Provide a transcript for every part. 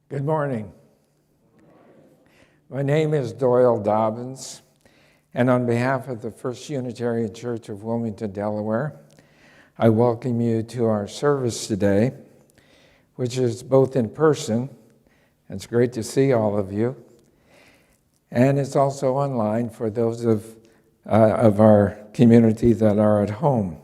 Good morning. My name is Doyle Dobbins, and on behalf of the First Unitarian Church of Wilmington, Delaware, I welcome you to our service today, which is both in person, it's great to see all of you, and it's also online for those of our community that are at home.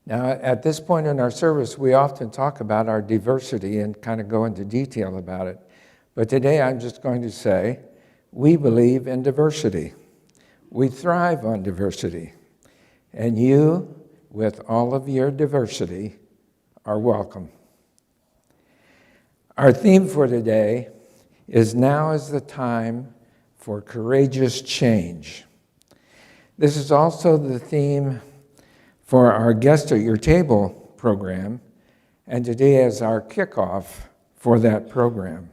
Now, at this point in our service, we often talk about our diversity and kind of go into detail about it. But today I'm just going to say, we believe in diversity. We thrive on diversity. And you, with all of your diversity, are welcome. Our theme for today is Now is the Time for Courageous Change. This is also the theme for our Guest at Your Table program, and today is our kickoff for that program.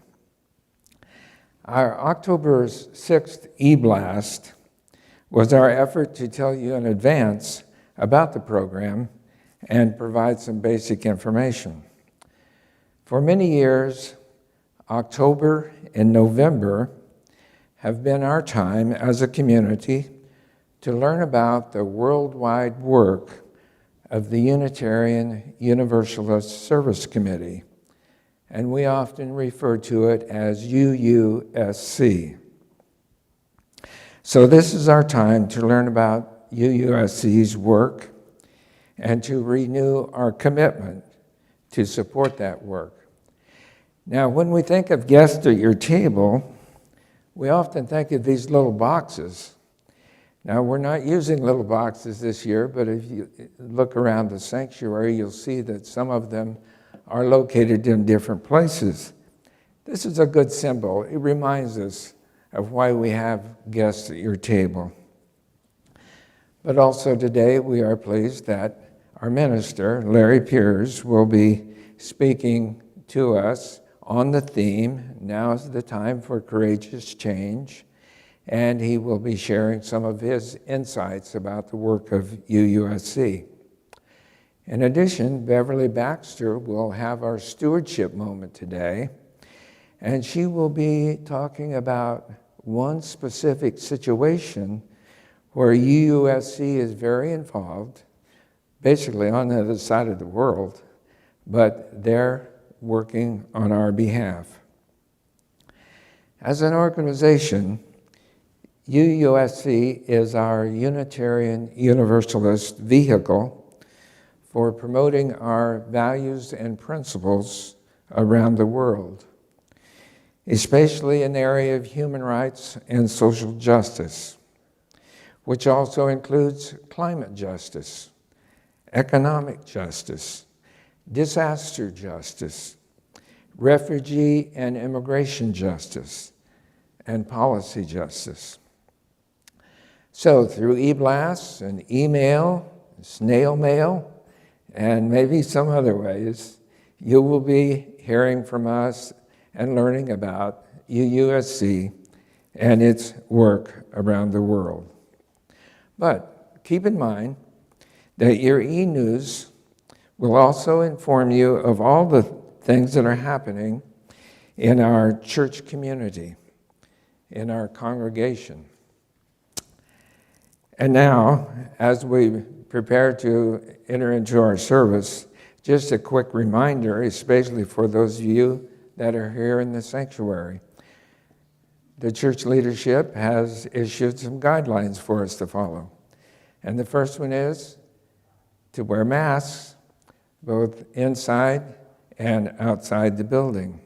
Our October 6th e-blast was our effort to tell you in advance about the program and provide some basic information. For many years, October and November have been our time as a community to learn about the worldwide work of the Unitarian Universalist Service Committee, and we often refer to it as UUSC. So this is our time to learn about UUSC's work and to renew our commitment to support that work. Now, when we think of guests at your table, we often think of these little boxes. Now, we're not using little boxes this year, but if you look around the sanctuary, you'll see that some of them are located in different places. This is a good symbol. It reminds us of why we have guests at your table. But also today, we are pleased that our minister, Larry Piers, will be speaking to us on the theme, Now is the Time for Courageous Change, and he will be sharing some of his insights about the work of UUSC. In addition, Beverly Baxter will have our stewardship moment today, and she will be talking about one specific situation where UUSC is very involved, basically on the other side of the world, but they're working on our behalf. As an organization, UUSC is our Unitarian Universalist vehicle for promoting our values and principles around the world, especially in the area of human rights and social justice, which also includes climate justice, economic justice, disaster justice, refugee and immigration justice, and policy justice. So through e-blasts and email, snail mail, and maybe some other ways, you will be hearing from us and learning about UUSC and its work around the world. But keep in mind that your e-news will also inform you of all the things that are happening in our church community, in our congregation. And now, as we prepare to enter into our service, just a quick reminder, especially for those of you that are here in the sanctuary. The church leadership has issued some guidelines for us to follow. And the first one is to wear masks, both inside and outside the building.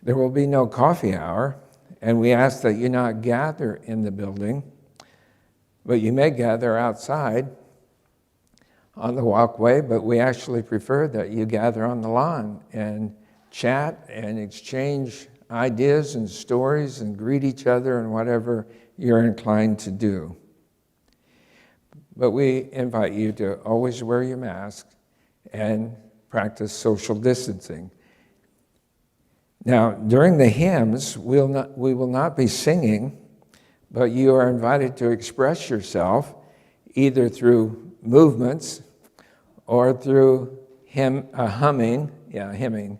There will be no coffee hour, and we ask that you not gather in the building, but you may gather outside on the walkway, but we actually prefer that you gather on the lawn and chat and exchange ideas and stories and greet each other and whatever you're inclined to do. But we invite you to always wear your mask and practice social distancing. Now, during the hymns, we will not be singing, but you are invited to express yourself either through movements or through humming hemming,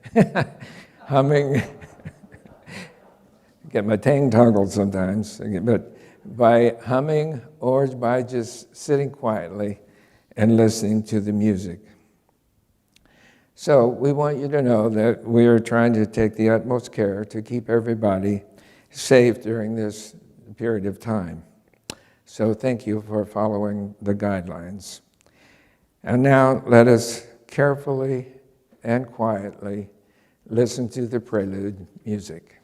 humming, get my tongue tangled sometimes, but by humming or by just sitting quietly and listening to the music. So we want you to know that we are trying to take the utmost care to keep everybody safe during this period of time. So thank you for following the guidelines. And now let us carefully and quietly listen to the prelude music.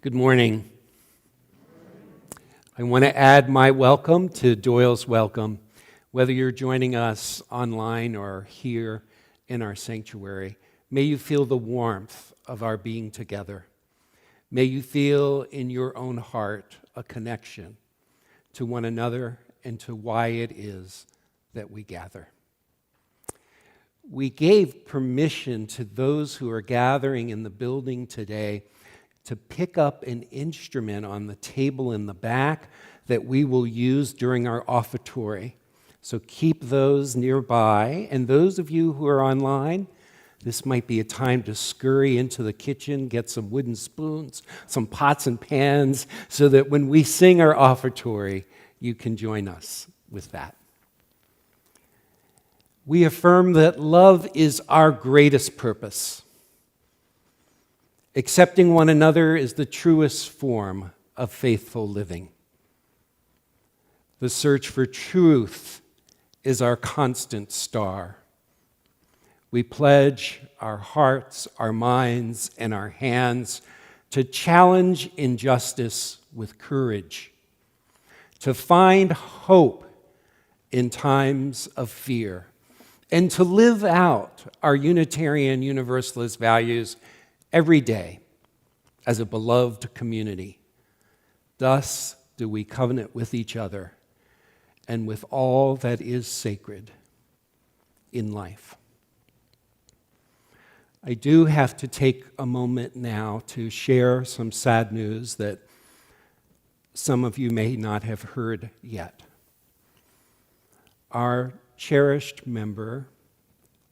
Good morning. I want to add my welcome to Doyle's welcome, whether you're joining us online or here in our sanctuary. May you feel the warmth of our being together. May you feel in your own heart a connection to one another and to why it is that we gather. We gave permission to those who are gathering in the building today to pick up an instrument on the table in the back that we will use during our offertory. So keep those nearby. And those of you who are online, this might be a time to scurry into the kitchen, get some wooden spoons, some pots and pans, so that when we sing our offertory, you can join us with that. We affirm that love is our greatest purpose. Accepting one another is the truest form of faithful living. The search for truth is our constant star. We pledge our hearts, our minds, and our hands to challenge injustice with courage, to find hope in times of fear, and to live out our Unitarian Universalist values every day as a beloved community. Thus do we covenant with each other and with all that is sacred in life. I do have to take a moment now to share some sad news that some of you may not have heard yet. Our cherished member,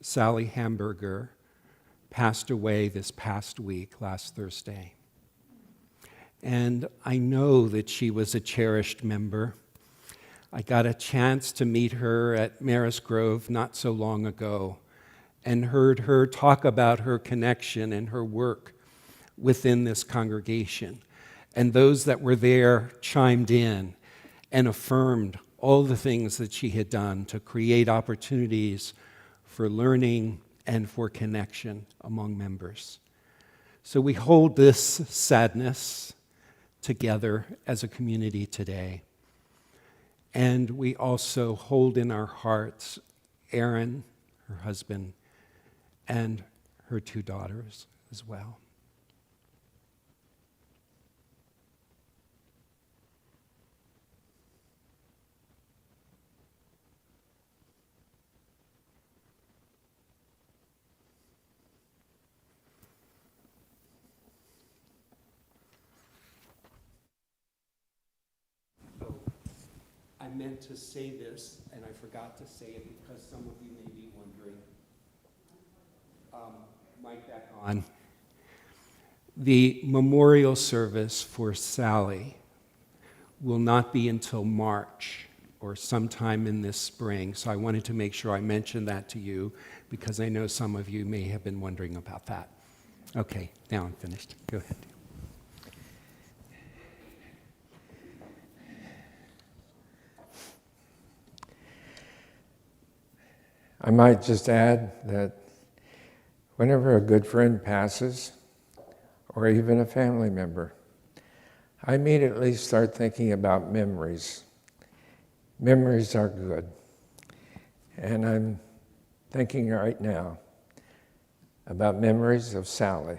Sally Hamburger, passed away this past week, last Thursday. And I know that she was a cherished member. I got a chance to meet her at Maris Grove not so long ago and heard her talk about her connection and her work within this congregation. And those that were there chimed in and affirmed all the things that she had done to create opportunities for learning and for connection among members. So we hold this sadness together as a community today. And we also hold in our hearts Erin, her husband, and her 2 daughters as well. I meant to say this, and I forgot to say it because some of you may be wondering. Mic back on. The memorial service for Sally will not be until March or sometime in this spring, so I wanted to make sure I mentioned that to you because I know some of you may have been wondering about that. Okay, now I'm finished. Go ahead. I might just add that whenever a good friend passes, or even a family member, I immediately start thinking about memories. Memories are good. And I'm thinking right now about memories of Sally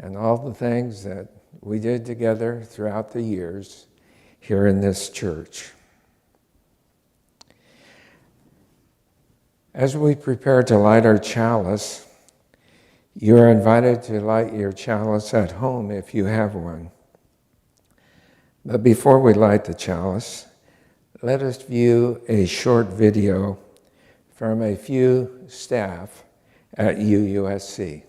and all the things that we did together throughout the years here in this church. As we prepare to light our chalice, you are invited to light your chalice at home if you have one. But before we light the chalice, let us view a short video from a few staff at UUSC.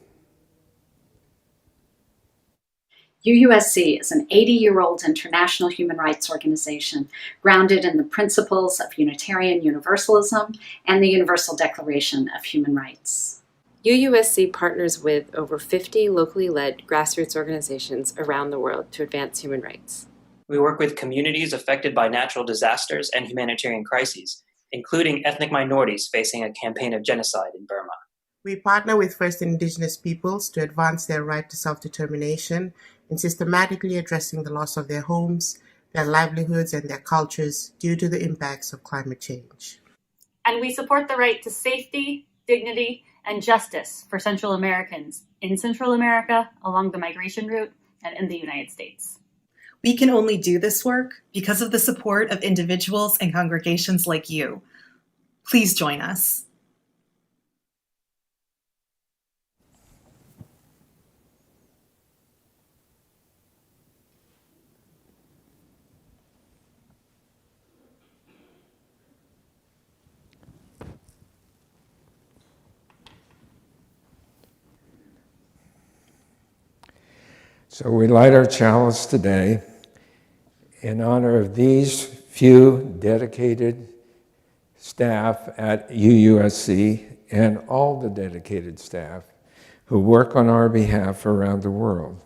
UUSC is an 80-year-old international human rights organization grounded in the principles of Unitarian Universalism and the Universal Declaration of Human Rights. UUSC partners with over 50 locally led grassroots organizations around the world to advance human rights. We work with communities affected by natural disasters and humanitarian crises, including ethnic minorities facing a campaign of genocide in Burma. We partner with First Indigenous peoples to advance their right to self-determination in systematically addressing the loss of their homes, their livelihoods, and their cultures due to the impacts of climate change. And we support the right to safety, dignity, and justice for Central Americans in Central America, along the migration route, and in the United States. We can only do this work because of the support of individuals and congregations like you. Please join us. So we light our chalice today in honor of these few dedicated staff at UUSC and all the dedicated staff who work on our behalf around the world.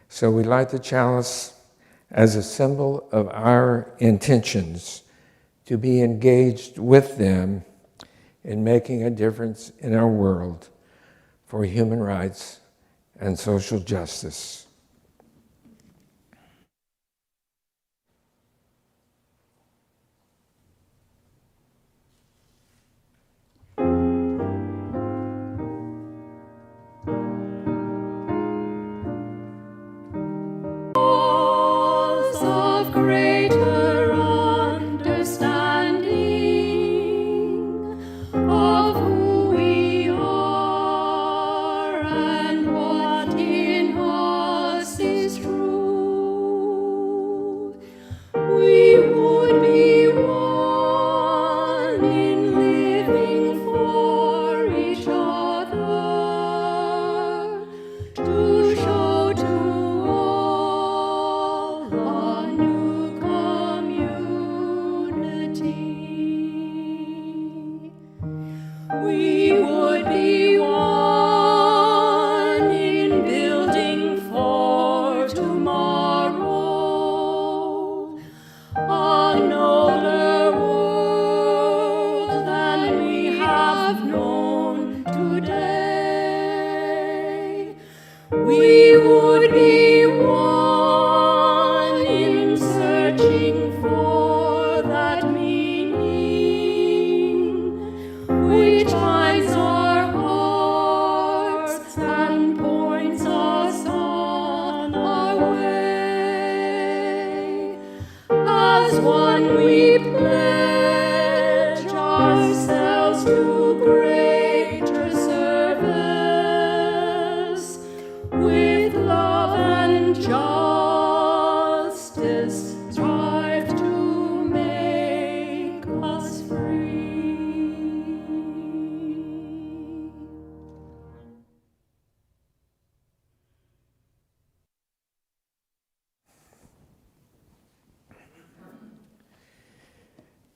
So we light the chalice as a symbol of our intentions to be engaged with them in making a difference in our world for human rights and social justice. Of greater understanding of who we are and what in us is true, we would be one in living for each other, to show to all a new community. We would be one in building for tomorrow.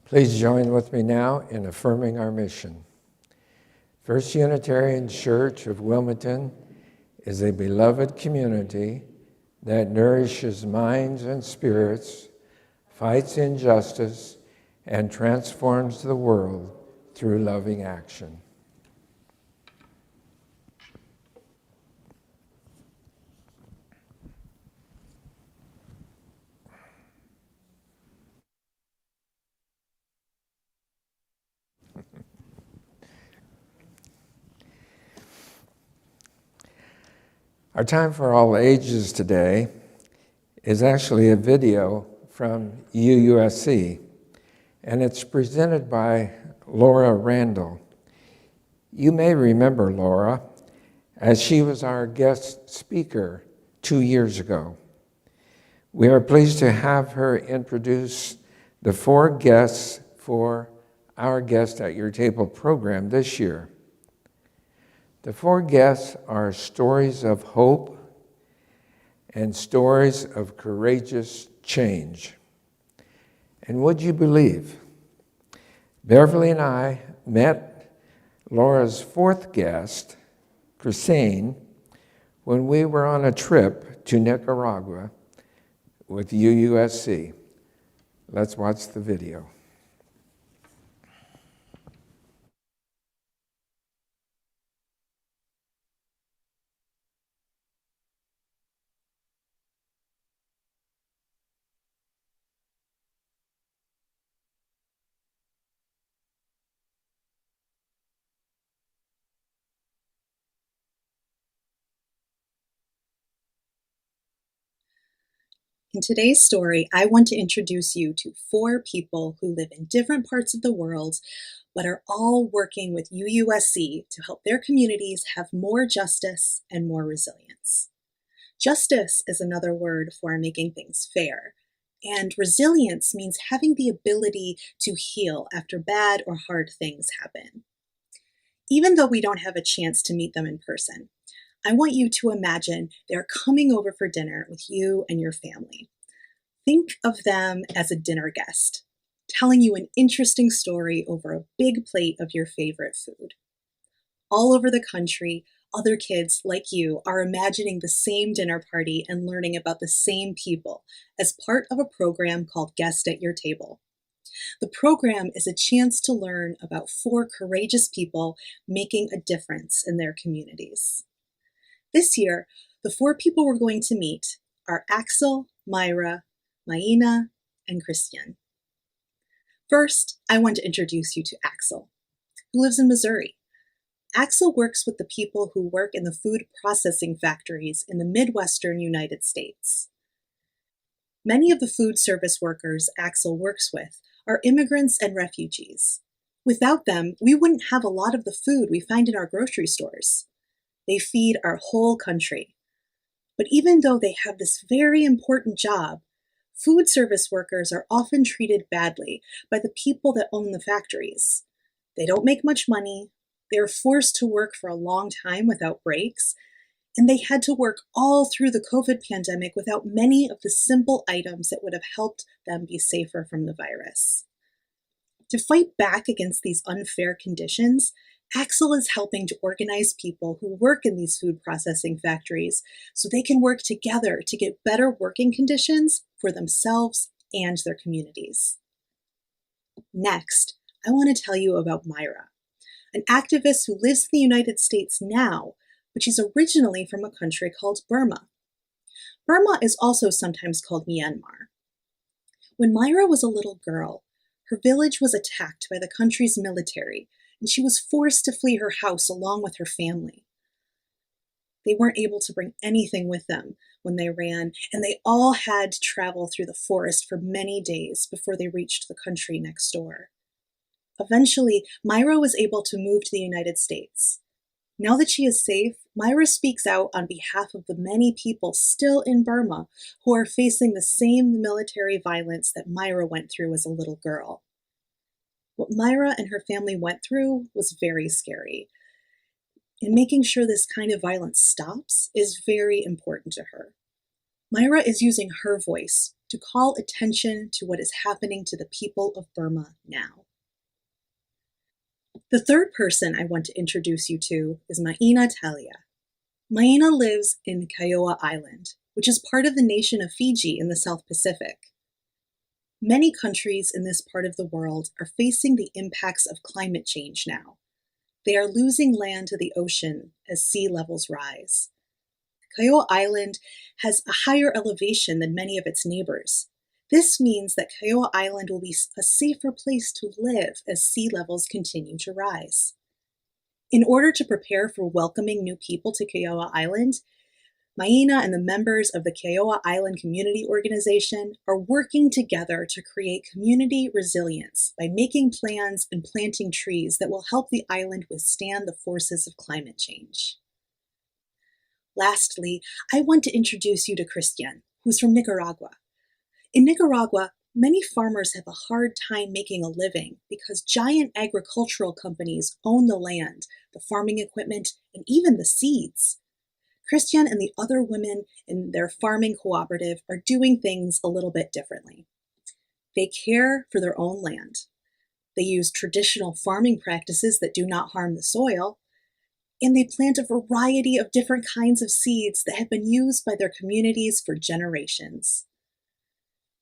Please join with me now in affirming our mission. First Unitarian Church of Wilmington is a beloved community that nourishes minds and spirits, fights injustice, and transforms the world through loving action. Our time for all ages today is actually a video from UUSC, and it's presented by Laura Randall. You may remember Laura, as she was our guest speaker 2 years ago. We are pleased to have her introduce the 4 guests for our Guest at Your Table program this year. The 4 guests are stories of hope and stories of courageous change. And would you believe, Beverly and I met Laura's 4th guest, Christine, when we were on a trip to Nicaragua with UUSC. Let's watch the video. In today's story, I want to introduce you to 4 people who live in different parts of the world, but are all working with UUSC to help their communities have more justice and more resilience. Justice is another word for making things fair, and resilience means having the ability to heal after bad or hard things happen. Even though we don't have a chance to meet them in person, I want you to imagine they're coming over for dinner with you and your family. Think of them as a dinner guest, telling you an interesting story over a big plate of your favorite food. All over the country, other kids like you are imagining the same dinner party and learning about the same people as part of a program called Guest at Your Table. The program is a chance to learn about 4 courageous people making a difference in their communities. This year, the 4 people we're going to meet are Axel, Myra, Maina, and Christian. First, I want to introduce you to Axel, who lives in Missouri. Axel works with the people who work in the food processing factories in the Midwestern United States. Many of the food service workers Axel works with are immigrants and refugees. Without them, we wouldn't have a lot of the food we find in our grocery stores. They feed our whole country. But even though they have this very important job, food service workers are often treated badly by the people that own the factories. They don't make much money, they're forced to work for a long time without breaks, and they had to work all through the COVID pandemic without many of the simple items that would have helped them be safer from the virus. To fight back against these unfair conditions, Axel is helping to organize people who work in these food processing factories so they can work together to get better working conditions for themselves and their communities. Next, I want to tell you about Myra, an activist who lives in the United States now, but she's originally from a country called Burma. Burma is also sometimes called Myanmar. When Myra was a little girl, her village was attacked by the country's military, and she was forced to flee her house along with her family. They weren't able to bring anything with them when they ran, and they all had to travel through the forest for many days before they reached the country next door. Eventually, Myra was able to move to the United States. Now that she is safe, Myra speaks out on behalf of the many people still in Burma who are facing the same military violence that Myra went through as a little girl. What Myra and her family went through was very scary, and making sure this kind of violence stops is very important to her. Myra is using her voice to to call attention to what is happening to the people of Burma now. The third person I want to introduce you to is Maina Talia. Maina lives in Kiowa Island, which is part of the nation of Fiji in the South Pacific. Many countries in this part of the world are facing the impacts of climate change now. They are losing land to the ocean as sea levels rise. Kiowa Island has a higher elevation than many of its neighbors. This means that Kiowa Island will be a safer place to live as sea levels continue to rise. In order to prepare for welcoming new people to Kiowa Island, Maina and the members of the Kiowa Island Community Organization are working together to create community resilience by making plans and planting trees that will help the island withstand the forces of climate change. Lastly, I want to introduce you to Christian, who's from Nicaragua. In Nicaragua, many farmers have a hard time making a living because giant agricultural companies own the land, the farming equipment, and even the seeds. Christian and the other women in their farming cooperative are doing things a little bit differently. They care for their own land. They use traditional farming practices that do not harm the soil, and they plant a variety of different kinds of seeds that have been used by their communities for generations.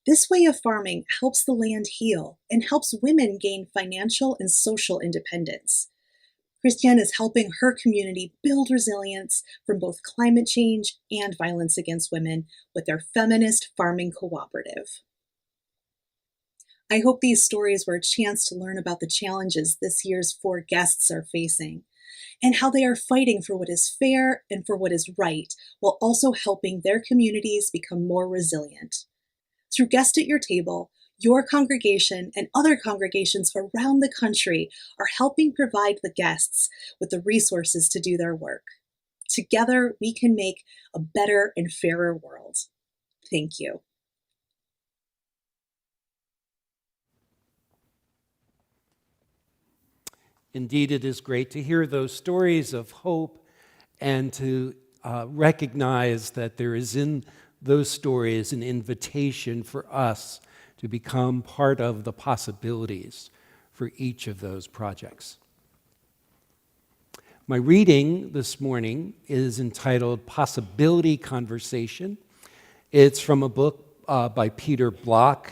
This way of farming helps the land heal and helps women gain financial and social independence. Christian is helping her community build resilience from both climate change and violence against women with their feminist farming cooperative. I hope these stories were a chance to learn about the challenges this year's 4 guests are facing and how they are fighting for what is fair and for what is right, while also helping their communities become more resilient. Through Guest at Your Table, your congregation and other congregations around the country are helping provide the guests with the resources to do their work. Together, we can make a better and fairer world. Thank you. Indeed, it is great to hear those stories of hope and to recognize that there is in those stories an invitation for us to become part of the possibilities for each of those projects. My reading this morning is entitled Possibility Conversation. It's from a book by Peter Block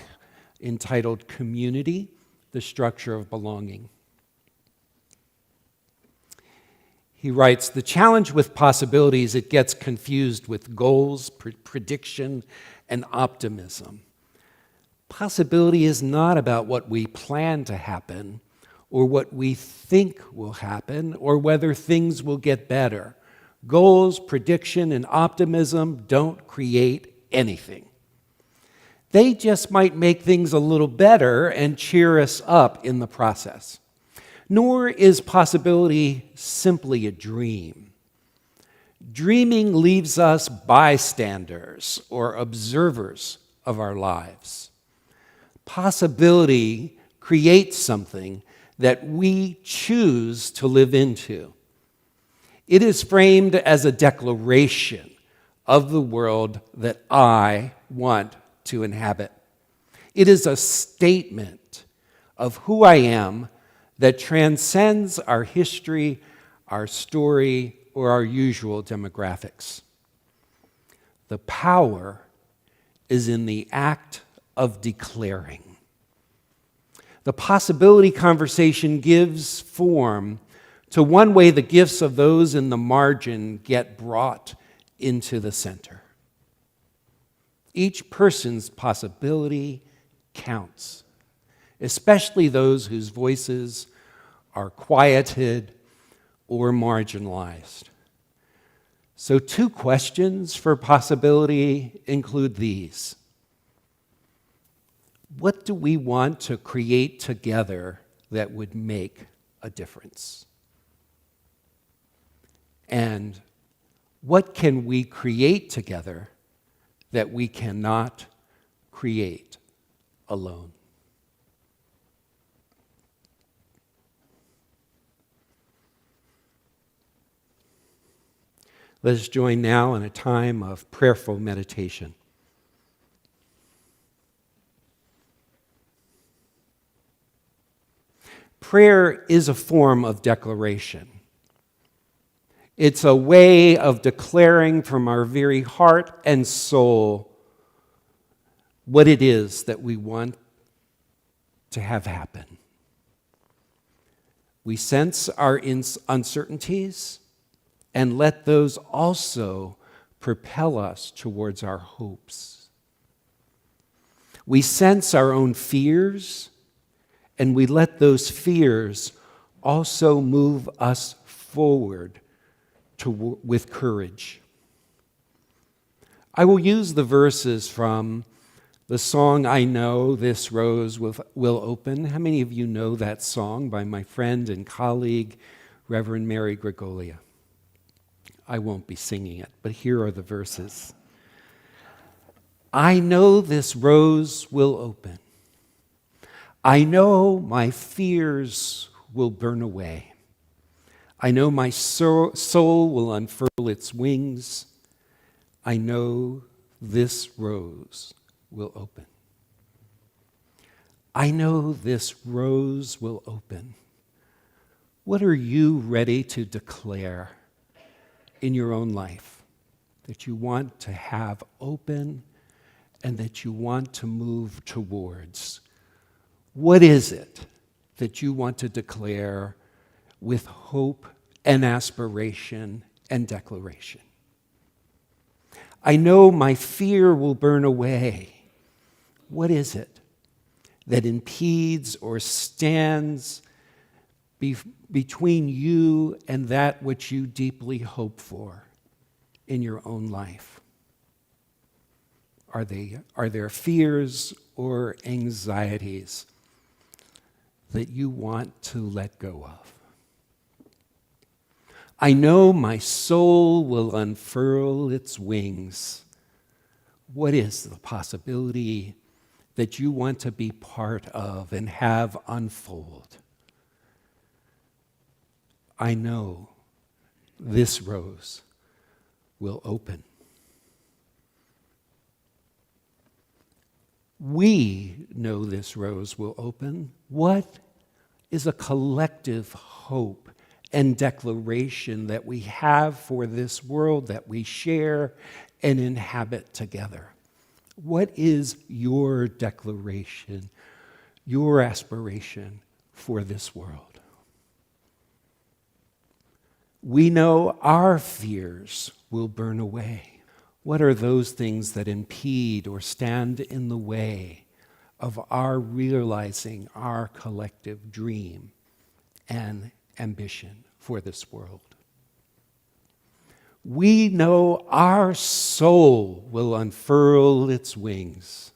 entitled Community, the Structure of Belonging. He writes, the challenge with possibilities, it gets confused with goals, prediction, and optimism. Possibility is not about what we plan to happen or what we think will happen or whether things will get better. Goals, prediction, and optimism don't create anything. They just might make things a little better and cheer us up in the process. Nor is possibility simply a dream. Dreaming leaves us bystanders or observers of our lives. Possibility creates something that we choose to live into. It is framed as a declaration of the world that I want to inhabit. It is a statement of who I am that transcends our history, our story, or our usual demographics. The power is in the act of declaring. The possibility conversation gives form to one way the gifts of those in the margin get brought into the center. Each person's possibility counts, especially those whose voices are quieted or marginalized. So 2 questions for possibility include these. What do we want to create together that would make a difference? And what can we create together that we cannot create alone? Let us join now in a time of prayerful meditation. prayer is a form of declaration. It's a way of declaring from our very heart and soul what it is that we want to have happen. We sense our uncertainties and let those also propel us towards our hopes. We sense our own fears, and we let those fears also move us forward with courage. I will use the verses from the song, I Know This Rose Will Open. How many of you know that song by my friend and colleague, Reverend Mary Gregolia? I won't be singing it, but here are the verses. I know this rose will open. I know my fears will burn away. I know my soul will unfurl its wings. I know this rose will open. I know this rose will open. What are you ready to declare in your own life that you want to have open and that you want to move towards? What is it that you want to declare with hope and aspiration and declaration? I know my fear will burn away. What is it that impedes or stands between you and that which you deeply hope for in your own life? Are there fears or anxieties that you want to let go of? I know my soul will unfurl its wings. What is the possibility that you want to be part of and have unfold? I know this rose will open. We know this rose will open. What is a collective hope and declaration that we have for this world that we share and inhabit together? What is your declaration, your aspiration for this world? We know our fears will burn away. What are those things that impede or stand in the way of our realizing our collective dream and ambition for this world? We know our soul will unfurl its wings.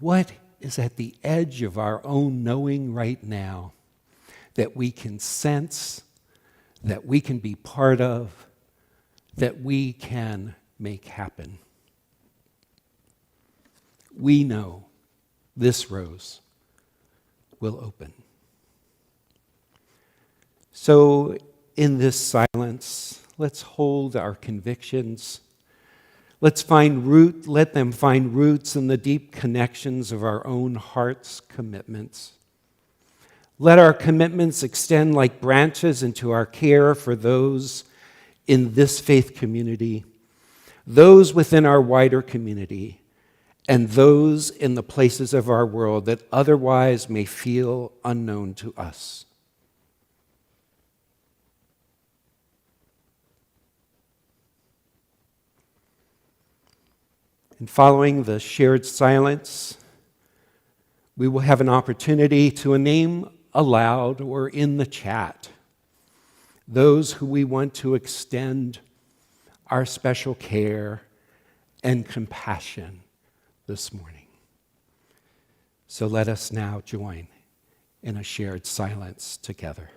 What is at the edge of our own knowing right now that we can sense, that we can be part of, that we can make happen? We know this rose will open. So in this silence, let's hold our convictions. Let them find roots in the deep connections of our own heart's commitments. Let our commitments extend like branches into our care for those in this faith community, those within our wider community, and those in the places of our world that otherwise may feel unknown to us. And following the shared silence, we will have an opportunity to name aloud or in the chat those who we want to extend our special care and compassion this morning. So let us now join in a shared silence together.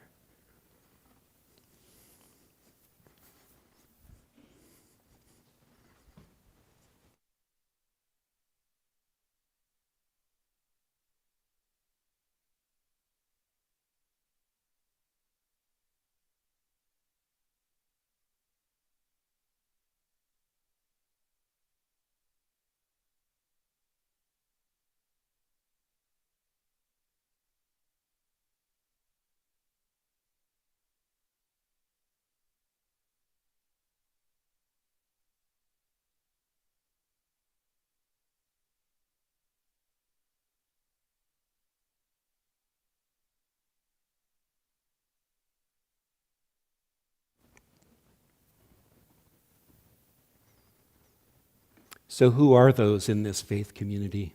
So who are those in this faith community?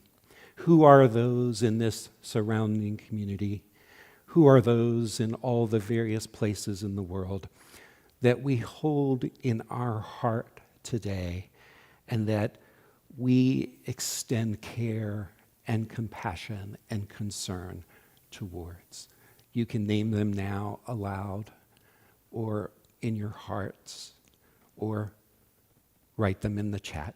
Who are those in this surrounding community? Who are those in all the various places in the world that we hold in our heart today and that we extend care and compassion and concern towards? You can name them now aloud or in your hearts or write them in the chat.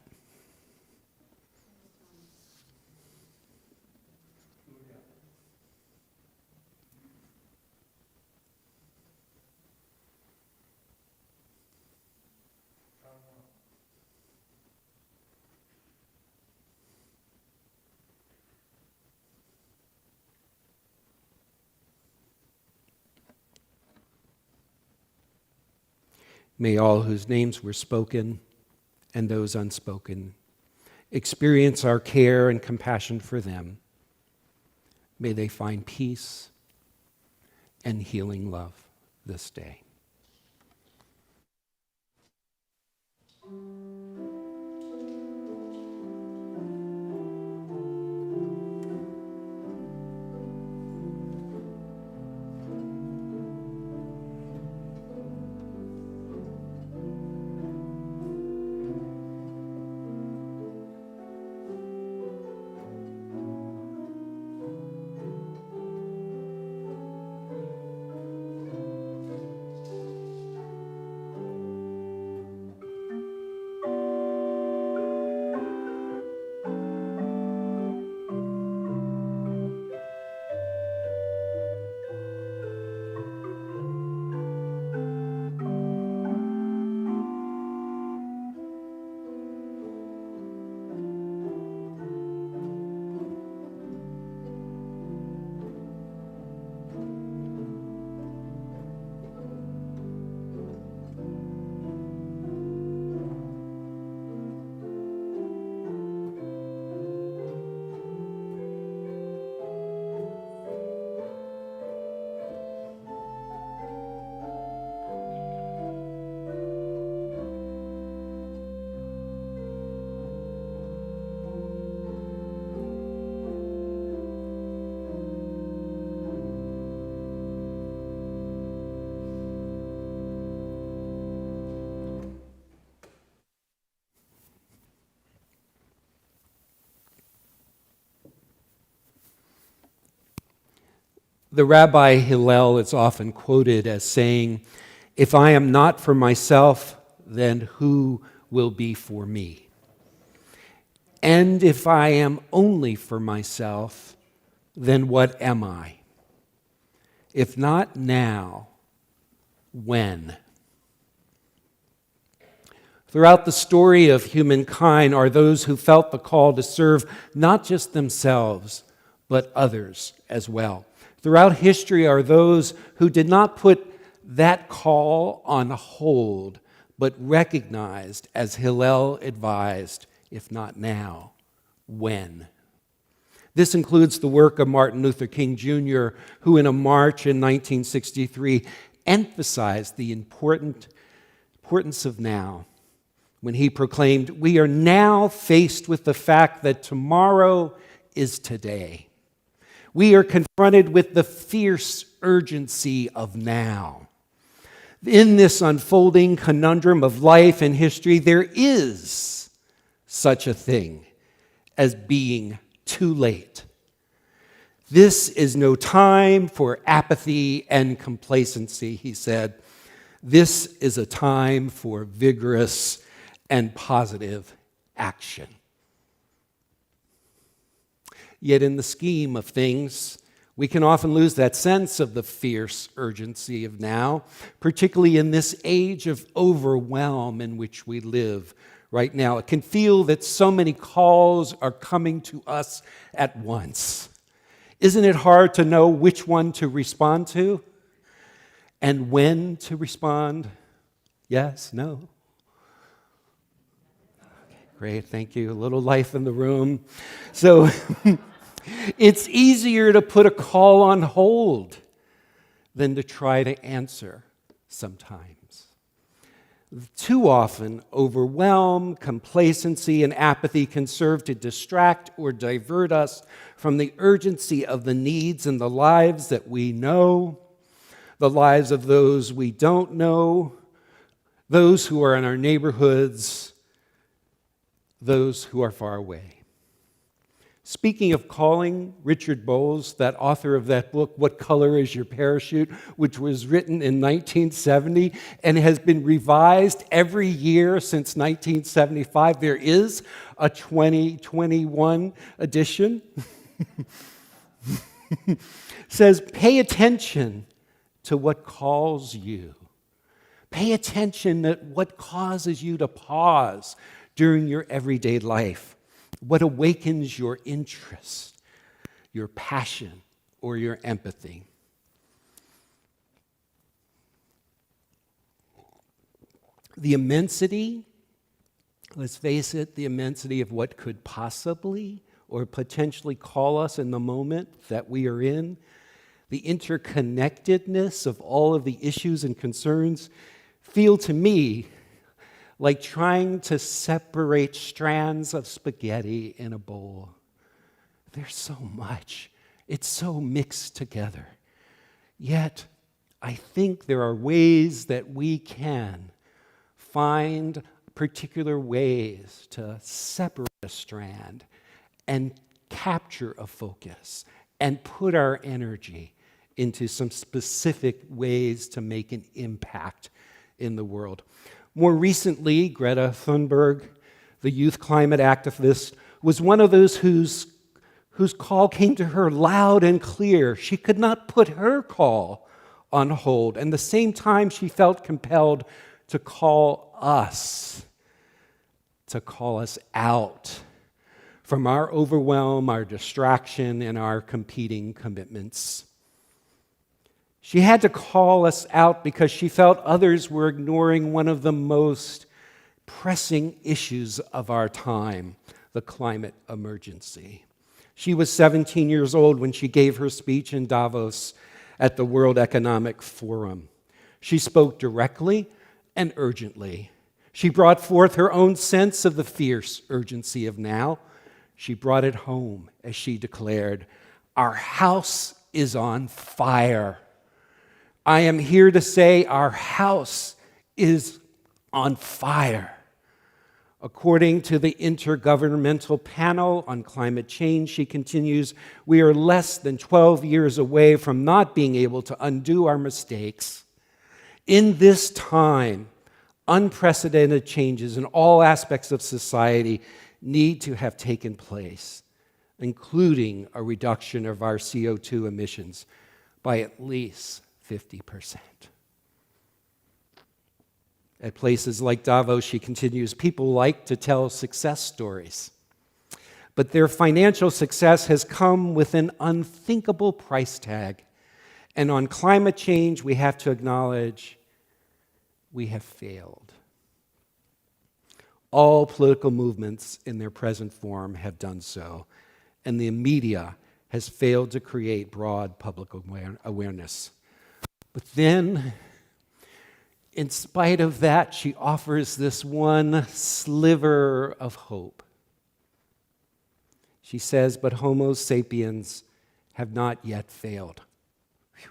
May all whose names were spoken and those unspoken experience our care and compassion for them. May they find peace and healing love this day. The Rabbi Hillel is often quoted as saying, "If I am not for myself, then who will be for me? And if I am only for myself, then what am I? If not now, when?" Throughout the story of humankind are those who felt the call to serve not just themselves, but others as well. Throughout history are those who did not put that call on hold, but recognized, as Hillel advised, if not now, when? This includes the work of Martin Luther King Jr., who in a march in 1963 emphasized the importance of now, when he proclaimed, "We are now faced with the fact that tomorrow is today. We are confronted with the fierce urgency of now. In this unfolding conundrum of life and history, there is such a thing as being too late. This is no time for apathy and complacency," he said. "This is a time for vigorous and positive action." Yet in the scheme of things, we can often lose that sense of the fierce urgency of now, particularly in this age of overwhelm in which we live right now. It can feel that so many calls are coming to us at once. Isn't it hard to know which one to respond to and when to respond? Yes, no? Okay, great, thank you. A little life in the room. So it's easier to put a call on hold than to try to answer sometimes. Too often, overwhelm, complacency, and apathy can serve to distract or divert us from the urgency of the needs in the lives that we know, the lives of those we don't know, those who are in our neighborhoods, those who are far away. Speaking of calling, Richard Bowles, that author of that book, What Color is Your Parachute?, which was written in 1970 and has been revised every year since 1975. There is a 2021 edition. Says, pay attention to what calls you. Pay attention to what causes you to pause during your everyday life. What awakens your interest, your passion, or your empathy? The immensity, let's face it, the immensity of what could possibly or potentially call us in the moment that we are in, the interconnectedness of all of the issues and concerns feel to me like trying to separate strands of spaghetti in a bowl. There's so much. It's so mixed together. Yet, I think there are ways that we can find particular ways to separate a strand and capture a focus and put our energy into some specific ways to make an impact in the world. More recently, Greta Thunberg, the youth climate activist, was one of those whose call came to her loud and clear. She could not put her call on hold. And at the same time, she felt compelled to call us out from our overwhelm, our distraction, and our competing commitments. She had to call us out because she felt others were ignoring one of the most pressing issues of our time, the climate emergency. She was 17 years old when she gave her speech in Davos at the World Economic Forum. She spoke directly and urgently. She brought forth her own sense of the fierce urgency of now. She brought it home as she declared, "Our house is on fire. I am here to say our house is on fire." According to the Intergovernmental Panel on Climate Change, she continues, we are less than 12 years away from not being able to undo our mistakes. In this time, unprecedented changes in all aspects of society need to have taken place, including a reduction of our CO2 emissions by at least 50%. At places like Davos, she continues, people like to tell success stories, but their financial success has come with an unthinkable price tag. And on climate change, we have to acknowledge we have failed. All political movements in their present form have done so, and the media has failed to create broad public awareness. But then, in spite of that, she offers this one sliver of hope. She says, but Homo sapiens have not yet failed. Whew.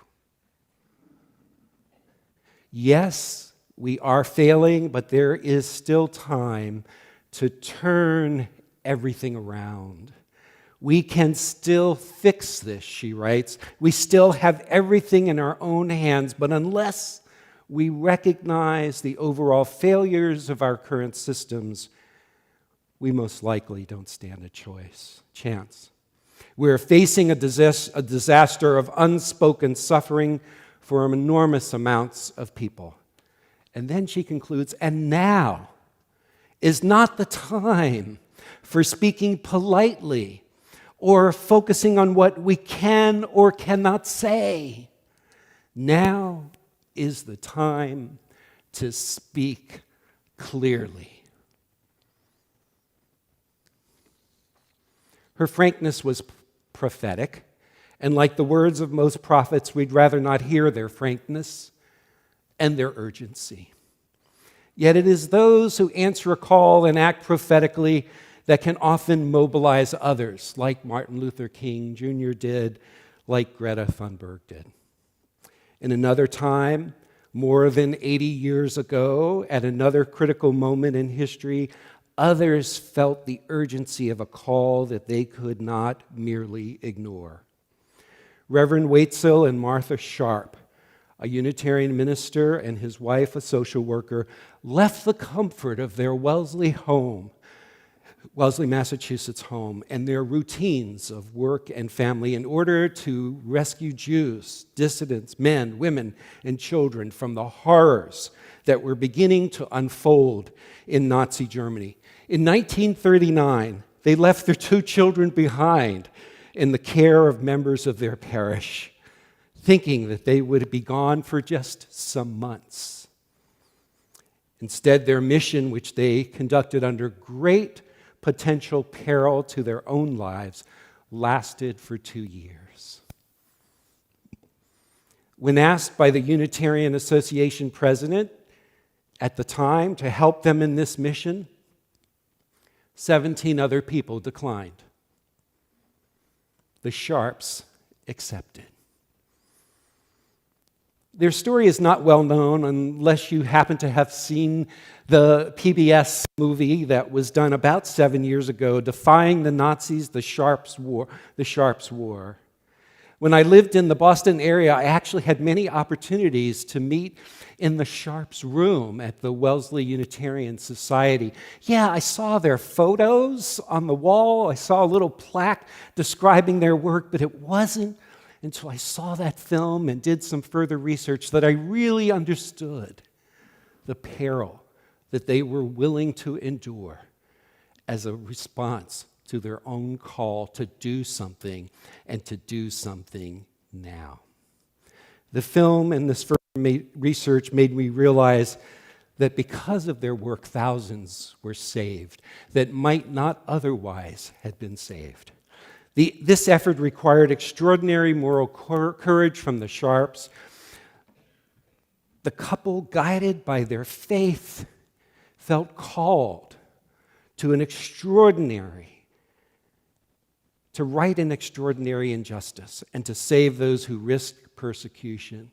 Yes, we are failing, but there is still time to turn everything around. We can still fix this, she writes. We still have everything in our own hands, but unless we recognize the overall failures of our current systems, we most likely don't stand a chance. We're facing a disaster of unspoken suffering for enormous amounts of people. And then she concludes, and now is not the time for speaking politely or focusing on what we can or cannot say. Now is the time to speak clearly. Her frankness was prophetic, and like the words of most prophets, we'd rather not hear their frankness and their urgency. Yet it is those who answer a call and act prophetically that can often mobilize others, like Martin Luther King Jr. did, like Greta Thunberg did. In another time, more than 80 years ago, at another critical moment in history, others felt the urgency of a call that they could not merely ignore. Reverend Waitzel and Martha Sharp, a Unitarian minister and his wife, a social worker, left the comfort of their Wellesley, Massachusetts home, and their routines of work and family in order to rescue Jews, dissidents, men, women, and children from the horrors that were beginning to unfold in Nazi Germany. In 1939, they left their 2 children behind in the care of members of their parish, thinking that they would be gone for just some months. Instead, their mission, which they conducted under great potential peril to their own lives, lasted for 2 years. When asked by the Unitarian Association president at the time to help them in this mission, 17 other people declined. The Sharps accepted. Their story is not well known unless you happen to have seen the PBS movie that was done about 7 years ago, Defying the Nazis, the Sharps War. When I lived in the Boston area, I actually had many opportunities to meet in the Sharps room at the Wellesley Unitarian Society. Yeah, I saw their photos on the wall. I saw a little plaque describing their work, but it wasn't until I saw that film and did some further research that I really understood the peril that they were willing to endure as a response to their own call to do something and to do something now. The film and this further research made me realize that because of their work, thousands were saved that might not otherwise have been saved. This effort required extraordinary moral courage from the Sharps. The couple, guided by their faith, felt called to right an extraordinary injustice and to save those who risked persecution.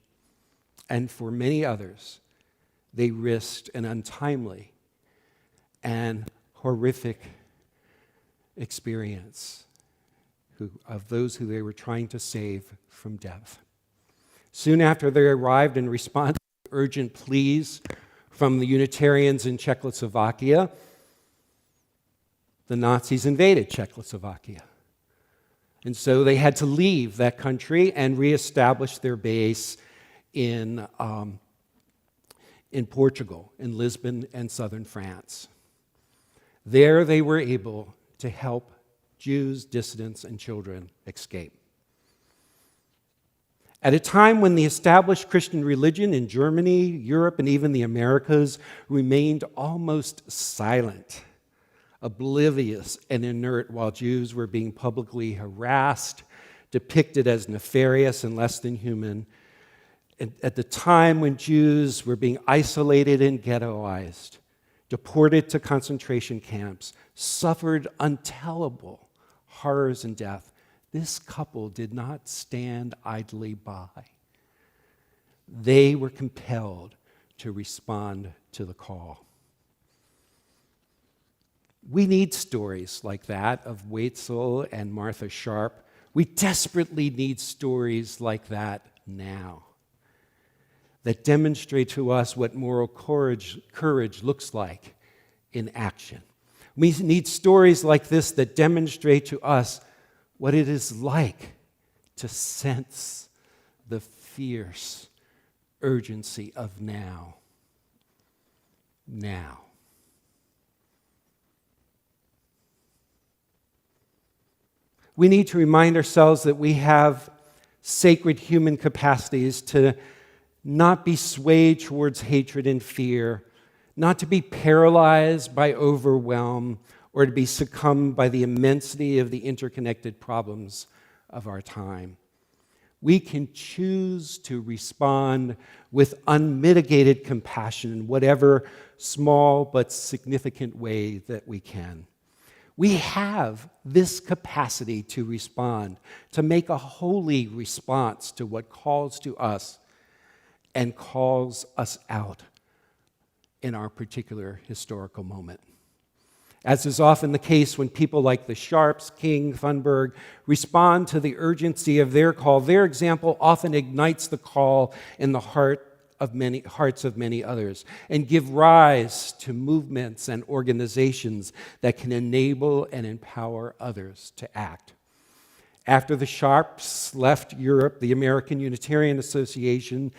And for many others, they risked an untimely and horrific experience of those who they were trying to save from death. Soon after they arrived, in response to urgent pleas from the Unitarians in Czechoslovakia, the Nazis invaded Czechoslovakia. And so they had to leave that country and reestablish their base in Portugal, in Lisbon and southern France. There they were able to help Jews, dissidents, and children escape. At a time when the established Christian religion in Germany, Europe, and even the Americas remained almost silent, oblivious and inert while Jews were being publicly harassed, depicted as nefarious and less than human, at the time when Jews were being isolated and ghettoized, deported to concentration camps, suffered untellable horrors and death, this couple did not stand idly by. They were compelled to respond to the call. We need stories like that of Waitzel and Martha Sharp. We desperately need stories like that now that demonstrate to us what moral courage looks like in action. We need stories like this that demonstrate to us what it is like to sense the fierce urgency of now. Now. We need to remind ourselves that we have sacred human capacities to not be swayed towards hatred and fear, not to be paralyzed by overwhelm, or to be succumbed by the immensity of the interconnected problems of our time. we can choose to respond with unmitigated compassion in whatever small but significant way that we can. We have this capacity to respond, to make a holy response to what calls to us and calls us out in our particular historical moment. As is often the case when people like the Sharps, King, Thunberg respond to the urgency of their call, their example often ignites the call in the hearts of many others and give rise to movements and organizations that can enable and empower others to act. After the Sharps left Europe, the American Unitarian Association's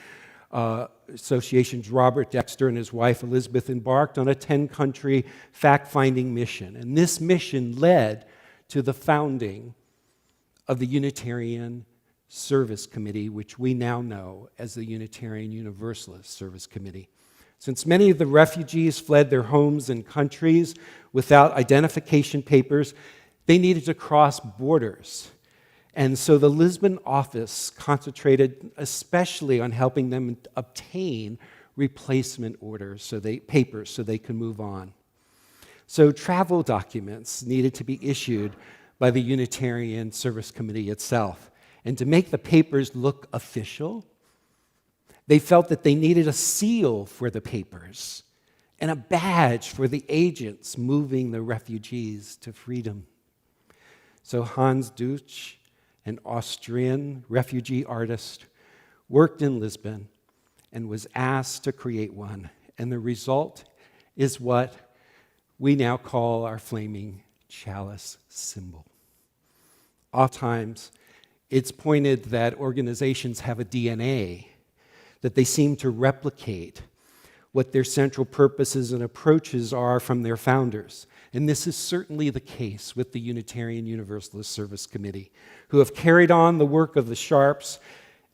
Robert Dexter and his wife Elizabeth embarked on a 10-country fact-finding mission. And this mission led to the founding of the Unitarian Service Committee, which we now know as the Unitarian Universalist Service Committee. Since many of the refugees fled their homes and countries without identification papers, they needed to cross borders. And so the Lisbon office concentrated especially on helping them obtain replacement papers so they could move on. So travel documents needed to be issued by the Unitarian Service Committee itself. And to make the papers look official, they felt that they needed a seal for the papers and a badge for the agents moving the refugees to freedom. So Hans Deutsch, an Austrian refugee artist, worked in Lisbon and was asked to create one. And the result is what we now call our flaming chalice symbol. Oftentimes, it's pointed that organizations have a DNA, that they seem to replicate what their central purposes and approaches are from their founders. And this is certainly the case with the Unitarian Universalist Service Committee, who have carried on the work of the Sharps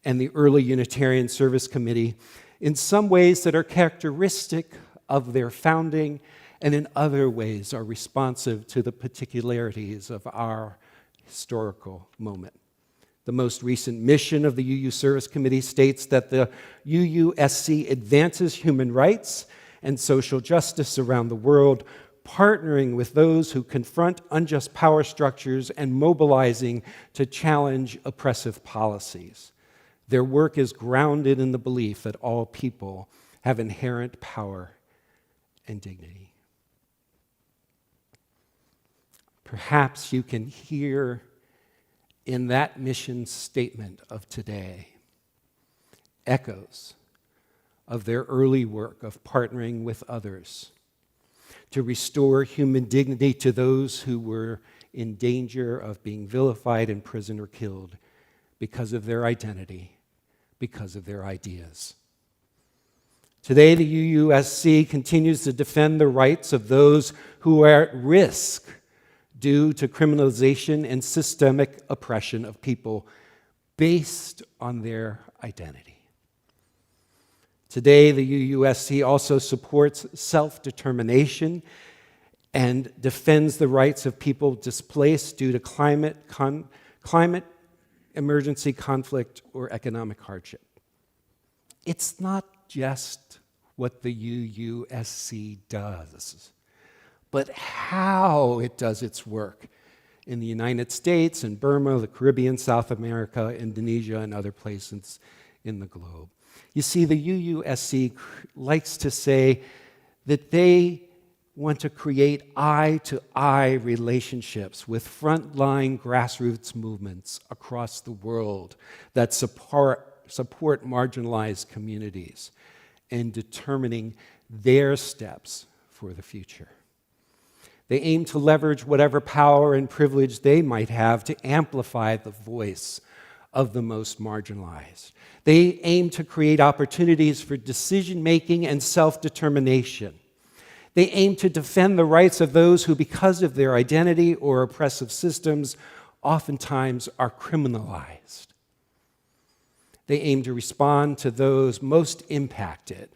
and the early Unitarian Service Committee in some ways that are characteristic of their founding and in other ways are responsive to the particularities of our historical moment. The most recent mission of the UU Service Committee states that the UUSC advances human rights and social justice around the world, partnering with those who confront unjust power structures and mobilizing to challenge oppressive policies. Their work is grounded in the belief that all people have inherent power and dignity. Perhaps you can hear in that mission statement of today echoes of their early work of partnering with others to restore human dignity to those who were in danger of being vilified, imprisoned, or killed because of their identity, because of their ideas. Today, the UUSC continues to defend the rights of those who are at risk due to criminalization and systemic oppression of people based on their identity. Today, the UUSC also supports self-determination and defends the rights of people displaced due to climate emergency, conflict, or economic hardship. It's not just what the UUSC does, but how it does its work in the United States, in Burma, the Caribbean, South America, Indonesia, and other places in the globe. You see, the UUSC likes to say that they want to create eye-to-eye relationships with frontline grassroots movements across the world that support marginalized communities in determining their steps for the future. They aim to leverage whatever power and privilege they might have to amplify the voice of the most marginalized. They aim to create opportunities for decision-making and self-determination. They aim to defend the rights of those who, because of their identity or oppressive systems, oftentimes are criminalized. They aim to respond to those most impacted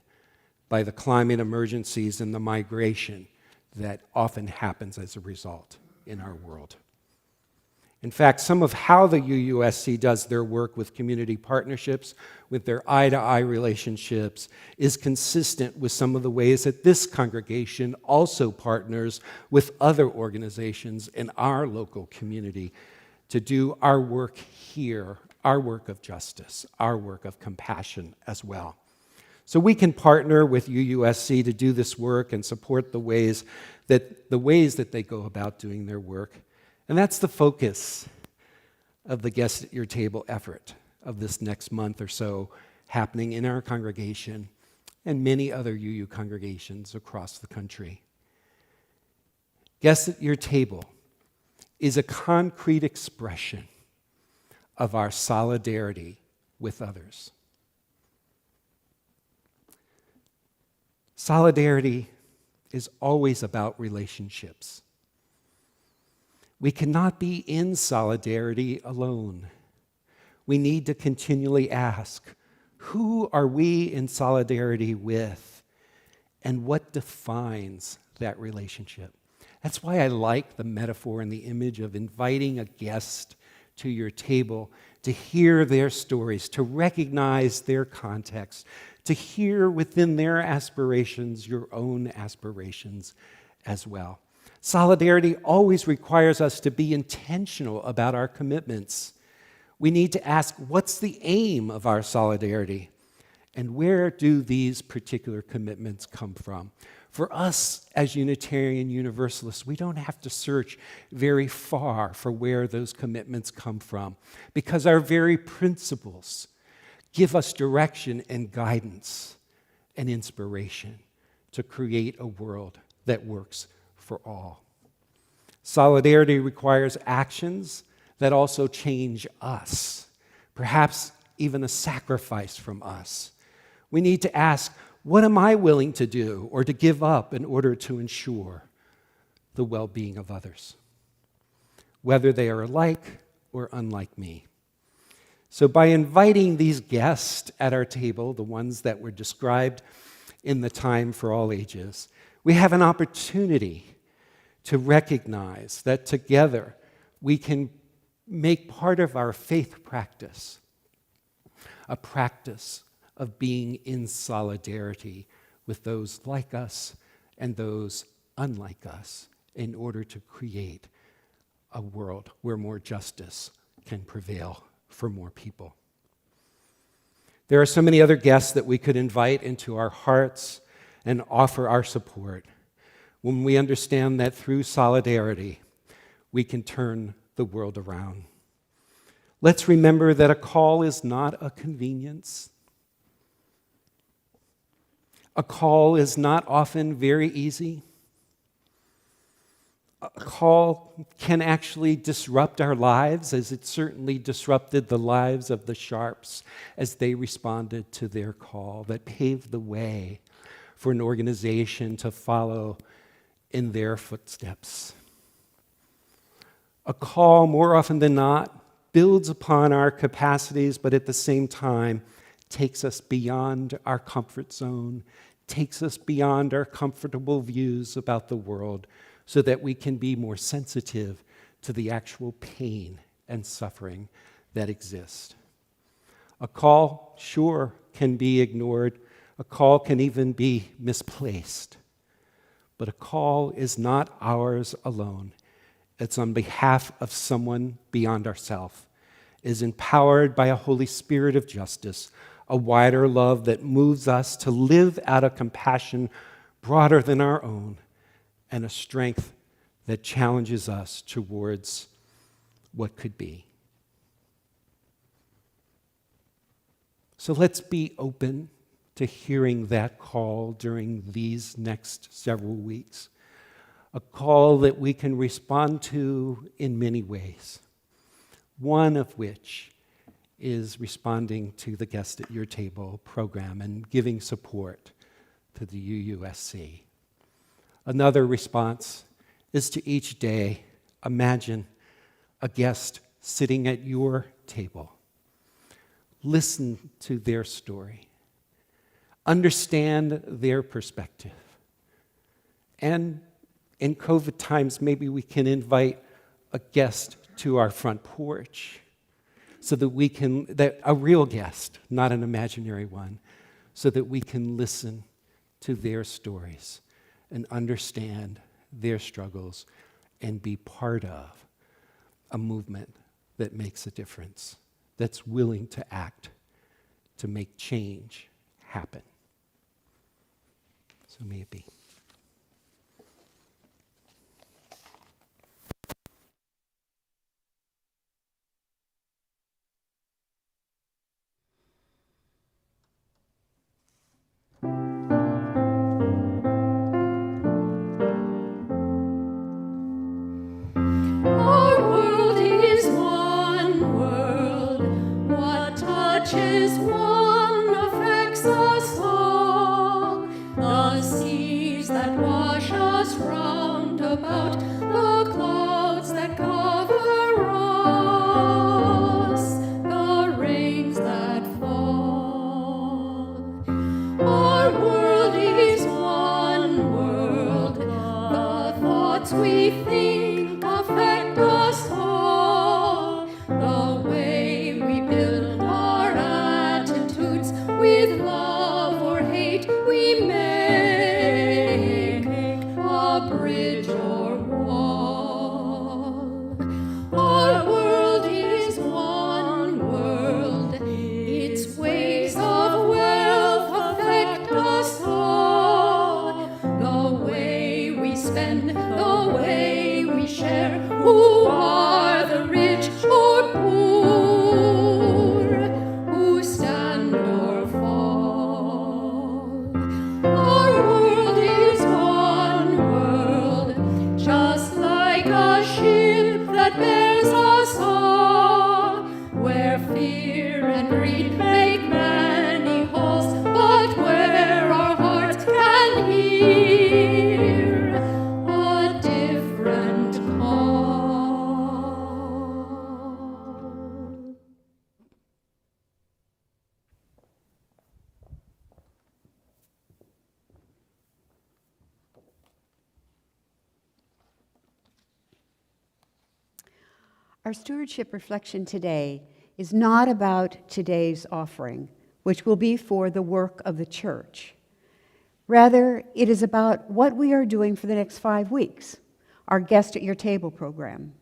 by the climate emergencies and the migration that often happens as a result in our world. In fact, some of how the UUSC does their work with community partnerships, with their eye-to-eye relationships, is consistent with some of the ways that this congregation also partners with other organizations in our local community to do our work here, our work of justice, our work of compassion as well. So we can partner with UUSC to do this work and support the ways that they go about doing their work. And that's the focus of the Guest at Your Table effort of this next month or so happening in our congregation and many other UU congregations across the country. Guest at Your Table is a concrete expression of our solidarity with others. Solidarity is always about relationships. We cannot be in solidarity alone. We need to continually ask, who are we in solidarity with, and what defines that relationship? That's why I like the metaphor and the image of inviting a guest to your table to hear their stories, to recognize their context, to hear within their aspirations your own aspirations as well. Solidarity always requires us to be intentional about our commitments. We need to ask, what's the aim of our solidarity? And where do these particular commitments come from? For us as Unitarian Universalists, we don't have to search very far for where those commitments come from, because our very principles give us direction and guidance and inspiration to create a world that works for all. Solidarity requires actions that also change us, perhaps even a sacrifice from us. We need to ask, what am I willing to do or to give up in order to ensure the well-being of others, whether they are alike or unlike me? So by inviting these guests at our table, the ones that were described in the Time for All Ages, we have an opportunity to recognize that together we can make part of our faith practice a practice of being in solidarity with those like us and those unlike us in order to create a world where more justice can prevail for more people. There are so many other guests that we could invite into our hearts and offer our support when we understand that through solidarity we can turn the world around. Let's remember that a call is not a convenience. A call is not often very easy. A call can actually disrupt our lives, as it certainly disrupted the lives of the Sharps as they responded to their call, that paved the way for an organization to follow in their footsteps. A call, more often than not, builds upon our capacities, but at the same time takes us beyond our comfort zone, takes us beyond our comfortable views about the world, so that we can be more sensitive to the actual pain and suffering that exist. A call, sure, can be ignored. A call can even be misplaced. But a call is not ours alone. It's on behalf of someone beyond ourselves, is empowered by a Holy Spirit of justice, a wider love that moves us to live out a compassion broader than our own, and a strength that challenges us towards what could be. So let's be open to hearing that call during these next several weeks, a call that we can respond to in many ways, one of which is responding to the Guest at Your Table program and giving support to the UUSC. Another response is to each day imagine a guest sitting at your table. Listen to their story. Understand their perspective. And in COVID times, maybe we can invite a guest to our front porch so that we can, that a real guest, not an imaginary one, so that we can listen to their stories and understand their struggles and be part of a movement that makes a difference, that's willing to act, to make change happen. So may it be. Our world is one world. What touches one affects us all. The seas that wash us round about, the clouds that cover us, the rains that fall. Our world is one world. The thoughts we think affect us all. The way we build our attitudes with love or hate, we make a bridge or wall. Our world is one world. Its ways of wealth affect us all. The way we spend, the way we share, who are the rich or poor, who stand or fall. Our world is one world, just like a ship that bears us all, where fear and greed make many holes, but where our hearts can hear a different call. Our stewardship reflection today is not about today's offering, which will be for the work of the church. Rather, it is about what we are doing for the next 5 weeks, our Guest at Your Table program.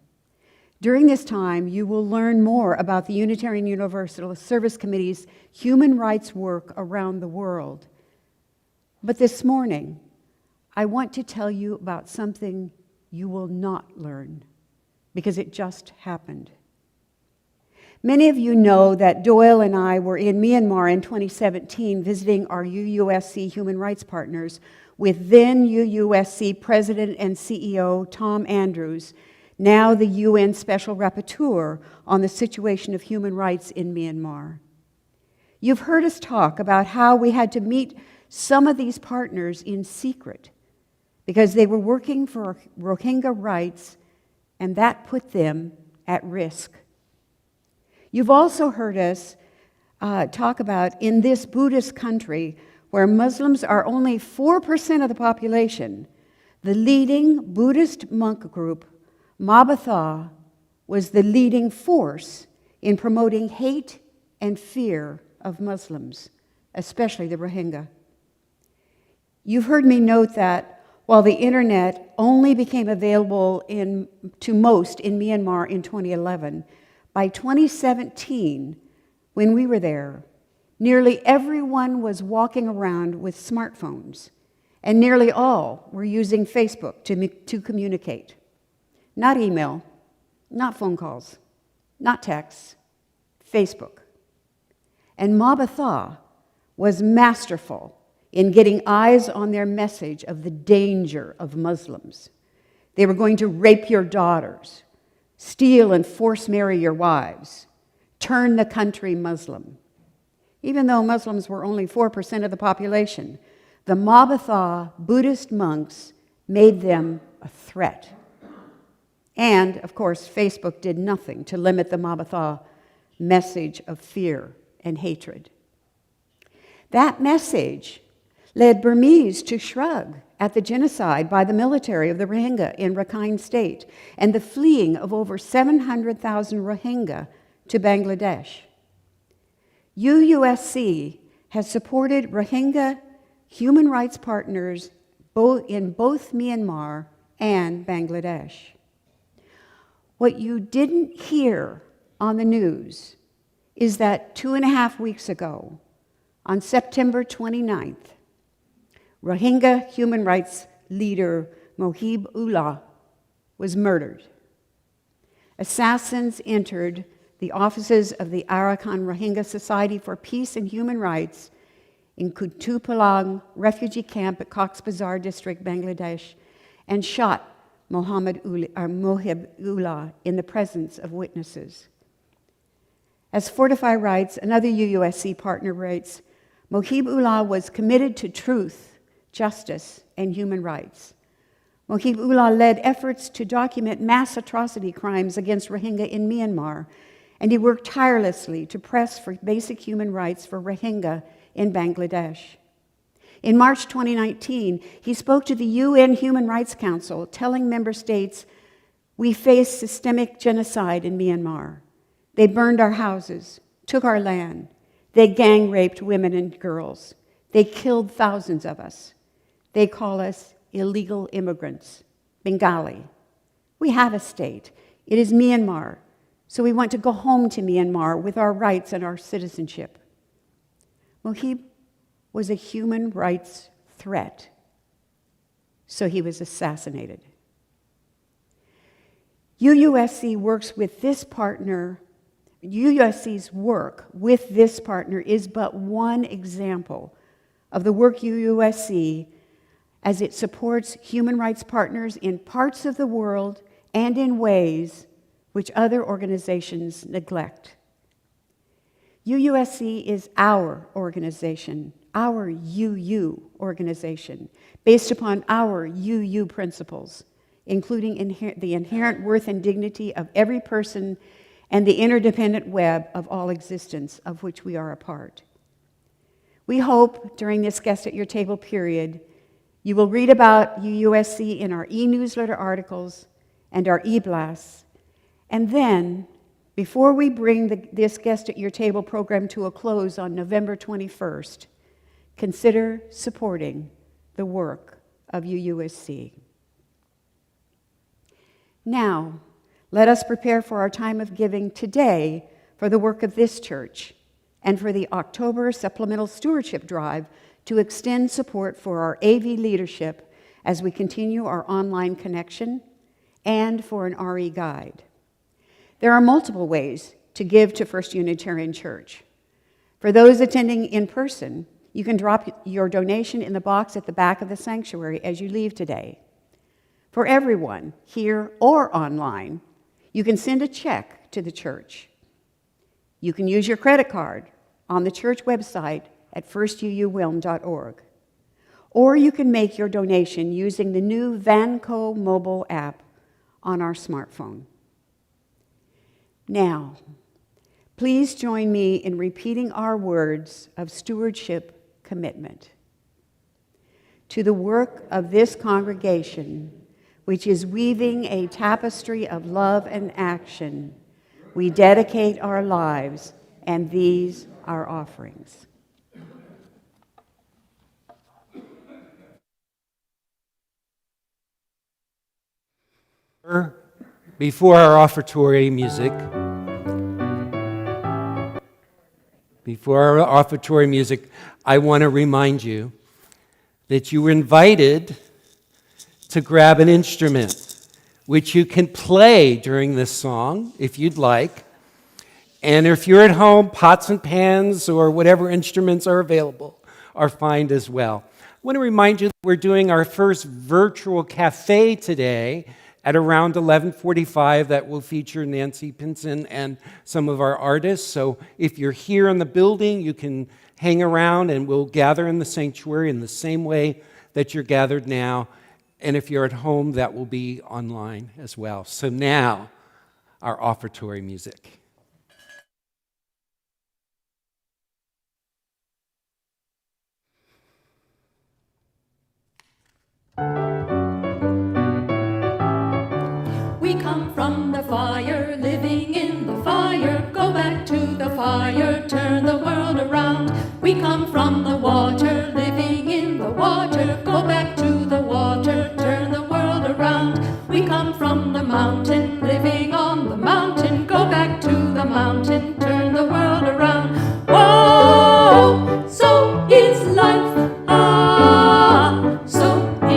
During this time, you will learn more about the Unitarian Universalist Service Committee's human rights work around the world. But this morning, I want to tell you about something you will not learn, because it just happened. Many of you know that Doyle and I were in Myanmar in 2017 visiting our UUSC human rights partners with then UUSC President and CEO Tom Andrews, now the UN Special Rapporteur on the situation of human rights in Myanmar. You've heard us talk about how we had to meet some of these partners in secret because they were working for Rohingya rights, and that put them at risk. You've also heard us talk about in this Buddhist country where Muslims are only 4% of the population, the leading Buddhist monk group, Mabatha, was the leading force in promoting hate and fear of Muslims, especially the Rohingya. You've heard me note that while the internet only became available to most in Myanmar in 2011, by 2017, when we were there, nearly everyone was walking around with smartphones, and nearly all were using Facebook to communicate. Not email, not phone calls, not texts, Facebook. And Mabatha was masterful in getting eyes on their message of the danger of Muslims. They were going to rape your daughters, steal and force marry your wives, turn the country Muslim. Even though Muslims were only 4% of the population, the Mabatha Buddhist monks made them a threat. And, of course, Facebook did nothing to limit the Mabatha message of fear and hatred. That message led Burmese to shrug at the genocide by the military of the Rohingya in Rakhine State and the fleeing of over 700,000 Rohingya to Bangladesh. UUSC has supported Rohingya human rights partners in both Myanmar and Bangladesh. What you didn't hear on the news is that 2.5 weeks ago, on September 29th, Rohingya human rights leader Mohib Ullah was murdered. Assassins entered the offices of the Arakan Rohingya Society for Peace and Human Rights in Kutupalang refugee camp at Cox's Bazar district, Bangladesh, and shot Mohib Ullah in the presence of witnesses. As Fortify writes, another UUSC partner writes, Mohib Ullah was committed to truth, justice, and human rights. Mohib Ullah led efforts to document mass atrocity crimes against Rohingya in Myanmar, and he worked tirelessly to press for basic human rights for Rohingya in Bangladesh. In March 2019, he spoke to the UN Human Rights Council, telling member states, "We face systemic genocide in Myanmar. They burned our houses, took our land. They gang raped women and girls. They killed thousands of us. They call us illegal immigrants, Bengali. We have a state. It is Myanmar. So we want to go home to Myanmar with our rights and our citizenship." Mohib was a human rights threat, so he was assassinated. UUSC's work with this partner is but one example of the work UUSC as it supports human rights partners in parts of the world and in ways which other organizations neglect. UUSC is our organization, our UU organization, based upon our UU principles, including the inherent worth and dignity of every person and the interdependent web of all existence of which we are a part. We hope during this Guest at Your Table period, you will read about UUSC in our e-newsletter articles and our e-blasts, and then, before we bring this Guest at Your Table program to a close on November 21st, consider supporting the work of UUSC. Now, let us prepare for our time of giving today for the work of this church and for the October Supplemental Stewardship Drive to extend support for our AV leadership as we continue our online connection and for an RE guide. There are multiple ways to give to First Unitarian Church. For those attending in person, you can drop your donation in the box at the back of the sanctuary as you leave today. For everyone, here or online, you can send a check to the church. You can use your credit card on the church website at firstuuwilm.org. Or you can make your donation using the new Vanco mobile app on our smartphone. Now, please join me in repeating our words of stewardship commitment. To the work of this congregation, which is weaving a tapestry of love and action, we dedicate our lives and these our offerings. Before our offertory music, I want to remind you that you were invited to grab an instrument, which you can play during this song if you'd like. And if you're at home, pots and pans or whatever instruments are available are fine as well. I want to remind you that we're doing our first virtual cafe today at around 11:45 that will feature Nancy Pinson and some of our artists. So if you're here in the building, you can hang around and we'll gather in the sanctuary in the same way that you're gathered now. And if you're at home, that will be online as well. So now, our offertory music. come from the fire, living in the fire. Go back to the fire, turn the world around. We come from the water, living in the water. Go back to the water, turn the world around. We come from the mountain, living on the mountain. Go back to the mountain, turn the world around. Whoa, so is life. Ah, so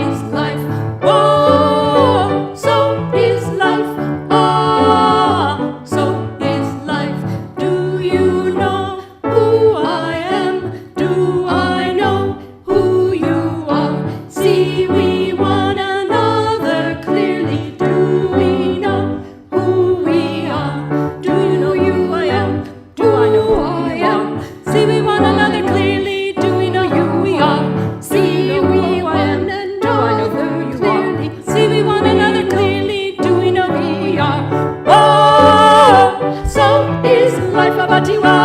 is life. Whoa, so is life. Ah, so is life. Do you know who I am? Do I know who you are? See we one another clearly. Do we know who we are? Do you know you I am? Do I know who I am? See we one another clearly. Do we know you we are? See we one another clearly. See we one another clearly. Do we know who we are? Oh, so is life abatiwa.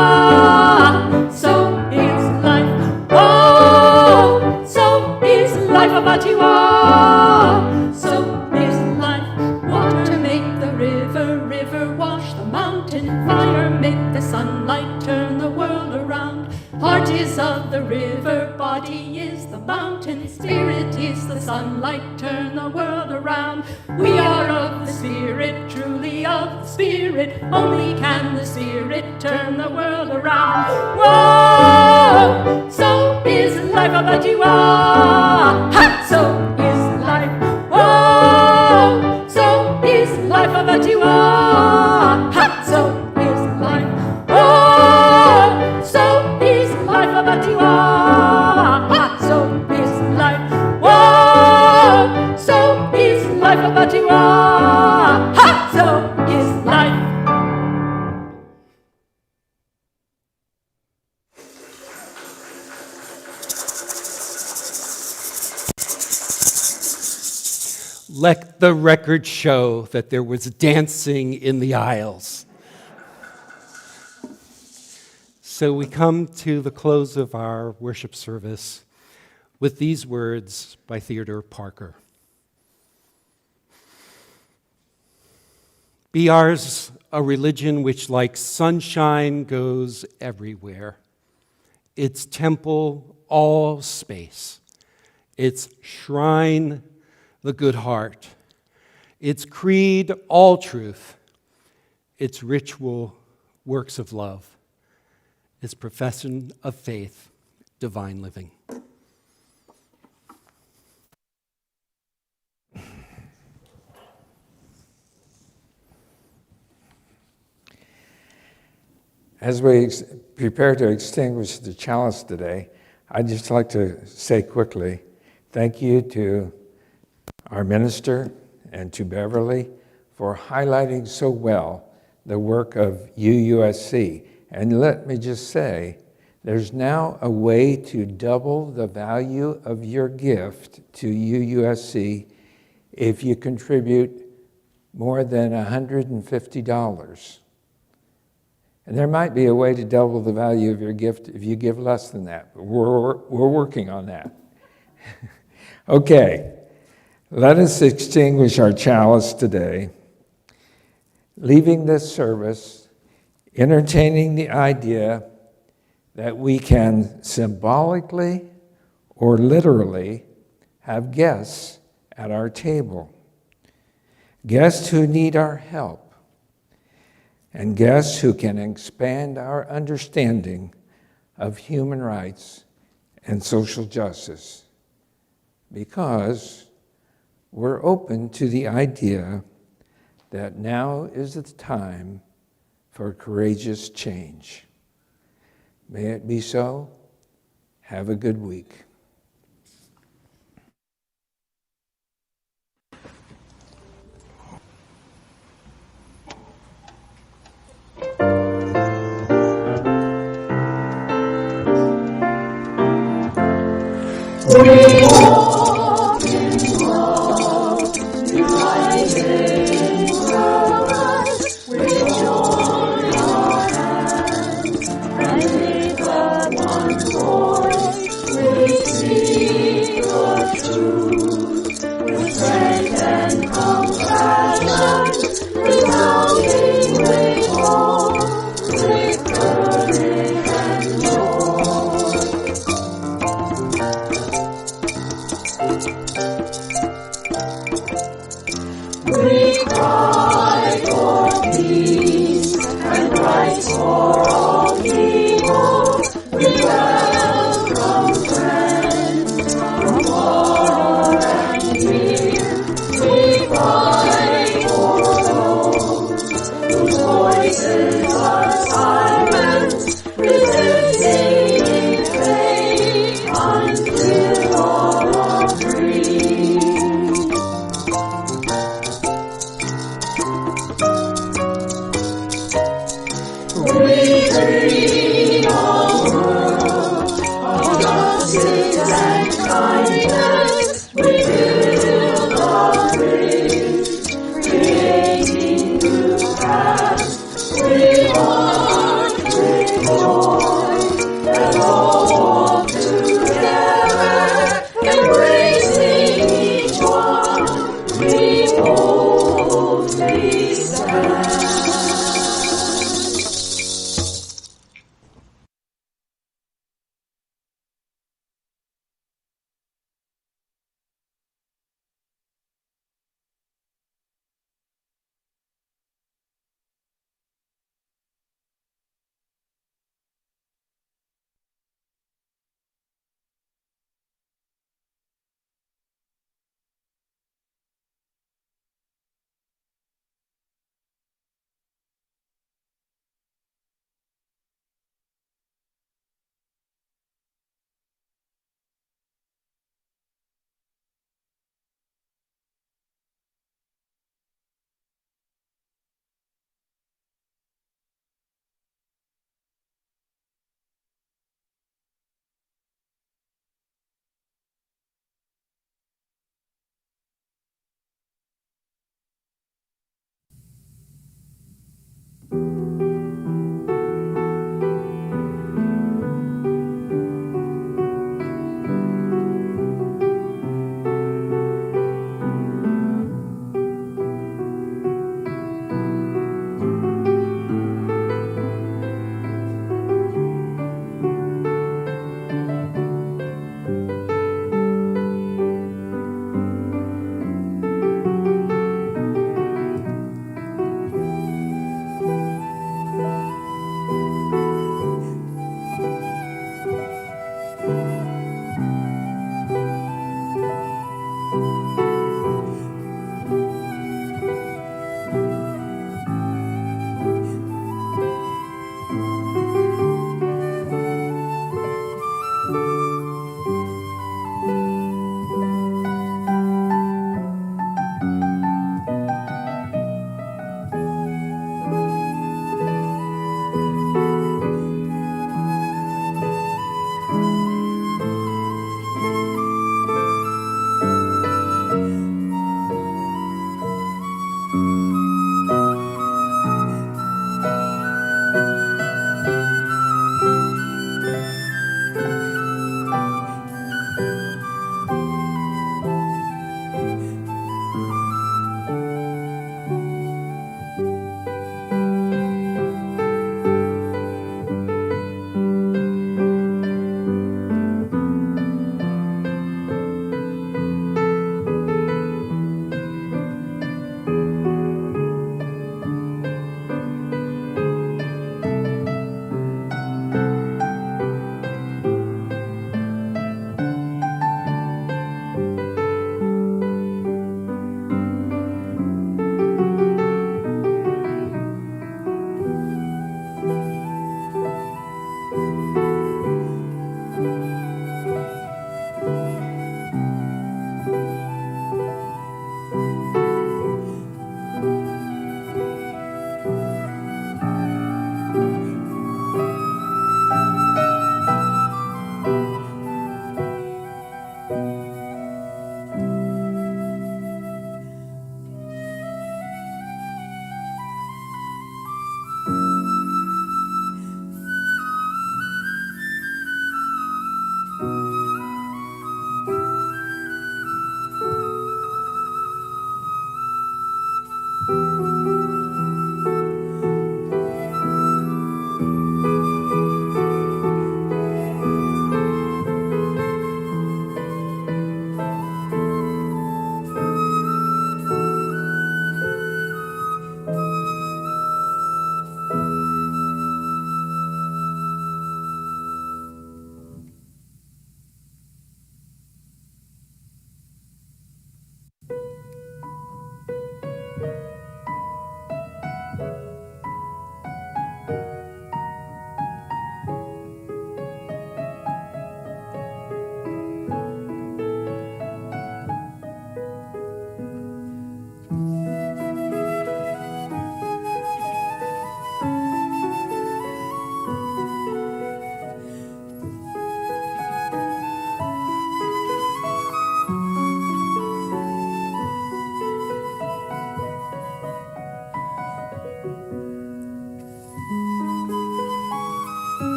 So is life. Oh, so is life abatiwa. So is life. Water make the river, river wash the mountain. Fire make the sunlight turn the world around. Heart is of the river, body is the mountain. Spirit is the sunlight, turn the world around. We are of the Spirit, truly of the Spirit. Only can the Spirit turn the world around. Whoa, so is life abatiwa. Ha, so is life. Whoa, so is life abatiwa. Ha, so is life. Whoa, so is life abatiwa. Ha, so is life. Whoa, so is life abatiwa. Ha, so is life. Let the record show that there was dancing in the aisles. So we come to the close of our worship service with these words by Theodore Parker. Be ours a religion which, like sunshine, goes everywhere. Its temple, all space. Its shrine, the good heart. Its creed, all truth. Its ritual, works of love. Its profession of faith, divine living. As we prepare to extinguish the chalice today, I'd just like to say quickly, thank you to our minister and to Beverly for highlighting so well the work of UUSC. And let me just say, there's now a way to double the value of your gift to UUSC if you contribute more than $150. And there might be a way to double the value of your gift if you give less than that, but we're working on that. Okay, let us extinguish our chalice today, leaving this service, entertaining the idea that we can symbolically or literally have guests at our table, guests who need our help, and guests who can expand our understanding of human rights and social justice, because we're open to the idea that now is the time for courageous change. May it be so. Have a good week. We walk in love, united in Christ. We join our hands and lift up one voice. We speak the truth with strength and compassion. fire.